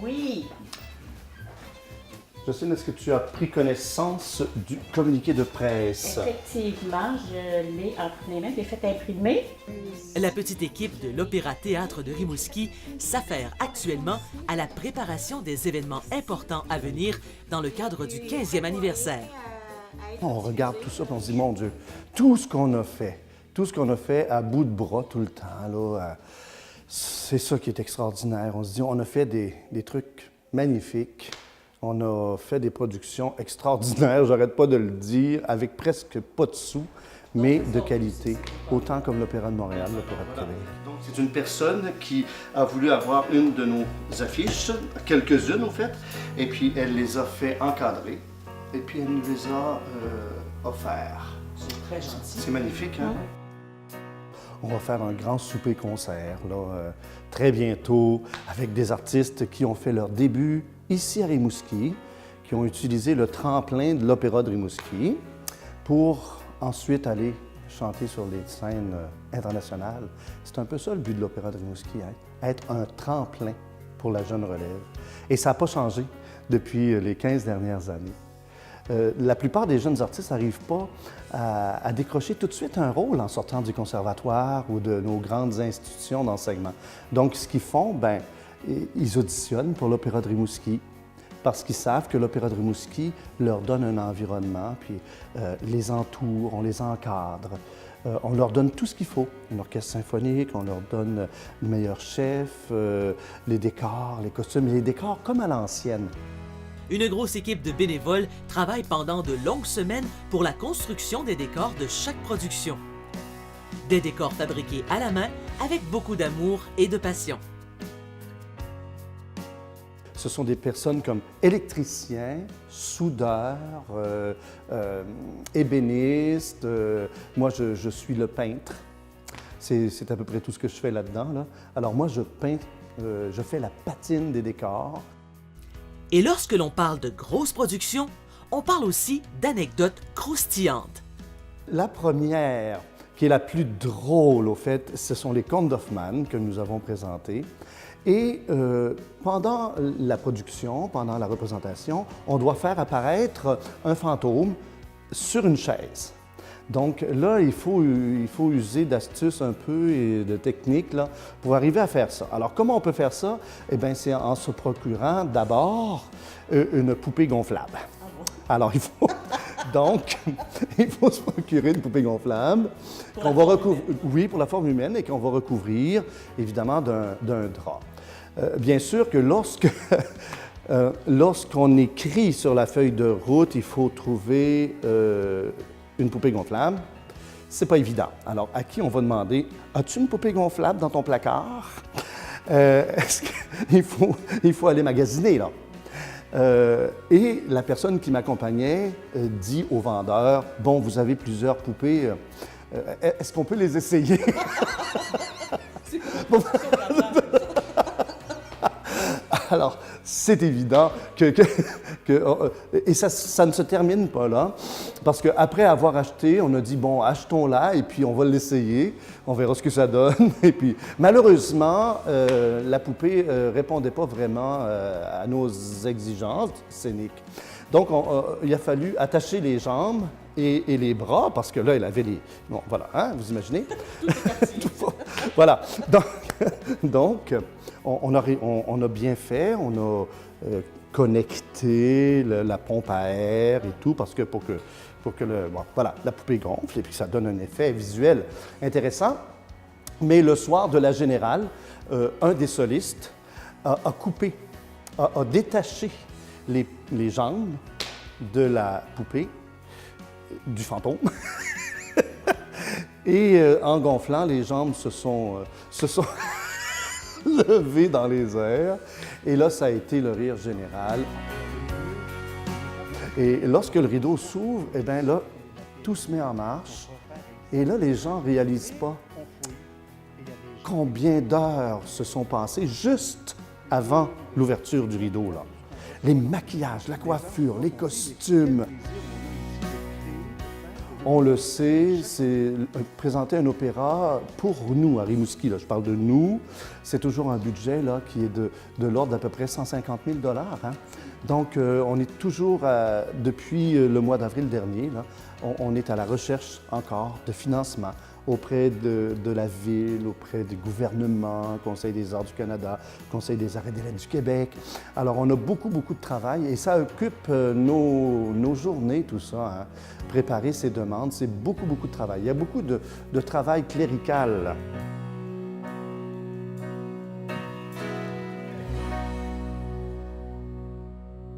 Oui. Jocelyne, est-ce que tu as pris connaissance du communiqué de presse? Effectivement, je l'ai entre les mains, je l'ai fait imprimer. La petite équipe de l'Opéra-Théâtre de Rimouski s'affaire actuellement à la préparation des événements importants à venir dans le cadre du 15e anniversaire. On regarde tout ça et on se dit, mon Dieu, tout ce qu'on a fait à bout de bras tout le temps, là, c'est ça qui est extraordinaire. On se dit, on a fait des trucs magnifiques. On a fait des productions extraordinaires, j'arrête pas de le dire, avec presque pas de sous, mais de qualité, autant comme l'Opéra de Montréal, l'Opéra de Québec. Donc, c'est une personne qui a voulu avoir une de nos affiches, quelques-unes au fait, et puis elle les a fait encadrer, et puis elle nous les a offerts. C'est très gentil. C'est magnifique, hein? On va faire un grand souper-concert, là, très bientôt, avec des artistes qui ont fait leur début ici à Rimouski, qui ont utilisé le tremplin de l'Opéra de Rimouski pour ensuite aller chanter sur les scènes internationales. C'est un peu ça le but de l'Opéra de Rimouski, hein? Être un tremplin pour la jeune relève. Et ça n'a pas changé depuis les 15 dernières années. La plupart des jeunes artistes n'arrivent pas à décrocher tout de suite un rôle en sortant du conservatoire ou de nos grandes institutions d'enseignement. Donc, ce qu'ils font, ben, ils auditionnent pour l'Opéra de Rimouski parce qu'ils savent que l'Opéra de Rimouski leur donne un environnement, puis les entoure, on les encadre. On leur donne tout ce qu'il faut. Un orchestre symphonique, on leur donne le meilleur chef, les décors, les costumes, les décors comme à l'ancienne. Une grosse équipe de bénévoles travaille pendant de longues semaines pour la construction des décors de chaque production. Des décors fabriqués à la main avec beaucoup d'amour et de passion. Ce sont des personnes comme électriciens, soudeurs, ébénistes. Moi, je suis le peintre. C'est à peu près tout ce que je fais là-dedans, là. Alors moi, je peins, je fais la patine des décors. Et lorsque l'on parle de grosses productions, on parle aussi d'anecdotes croustillantes. La première, qui est la plus drôle au fait, ce sont les contes d'Hoffmann que nous avons présentés. Et pendant la production, pendant la représentation, on doit faire apparaître un fantôme sur une chaise. Donc là, il faut user d'astuces un peu et de techniques là, pour arriver à faire ça. Alors, comment on peut faire ça? Eh bien, c'est en se procurant d'abord une poupée gonflable. Alors, il faut se procurer une poupée gonflable qu'on va recouvrir, oui, pour la forme humaine, et qu'on va recouvrir, évidemment, d'un drap. Bien sûr que lorsqu'on écrit sur la feuille de route, il faut trouver une poupée gonflable. C'est pas évident. Alors, à qui on va demander « As-tu une poupée gonflable dans ton placard? » Il faut aller magasiner, là. Et la personne qui m'accompagnait dit au vendeur « Bon, vous avez plusieurs poupées, est-ce qu'on peut les essayer? » Alors, c'est évident et ça ne se termine pas là, parce qu'après avoir acheté, on a dit, bon, achetons-la et puis on va l'essayer, on verra ce que ça donne. Et puis, malheureusement, la poupée ne répondait pas vraiment à nos exigences scéniques. Donc, il a fallu attacher les jambes et les bras, parce que là, elle avait les... Bon, voilà, hein, vous imaginez? Voilà. Donc, on a bien fait, on a connecté la pompe à air et tout, parce que pour que voilà, la poupée gonfle et puis que ça donne un effet visuel intéressant. Mais le soir de la générale, un des solistes a détaché les jambes de la poupée, du fantôme. Et en gonflant, les jambes se sont levées dans les airs. Et là, ça a été le rire général. Et lorsque le rideau s'ouvre, eh bien là, tout se met en marche. Et là, les gens ne réalisent pas combien d'heures se sont passées juste avant l'ouverture du rideau, là. les maquillages, la coiffure, les costumes. On le sait, c'est présenter un opéra pour nous à Rimouski. Là, je parle de nous. C'est toujours un budget là, qui est de l'ordre d'à peu près 150 000 $. Hein? Donc, on est toujours, depuis le mois d'avril dernier, là, on est à la recherche encore de financement auprès de la Ville, auprès du gouvernement, Conseil des arts du Canada, Conseil des arts et des lettres du Québec. Alors, on a beaucoup, beaucoup de travail et ça occupe nos journées, tout ça. Hein. Préparer ces demandes, c'est beaucoup, beaucoup de travail. Il y a beaucoup de travail clérical.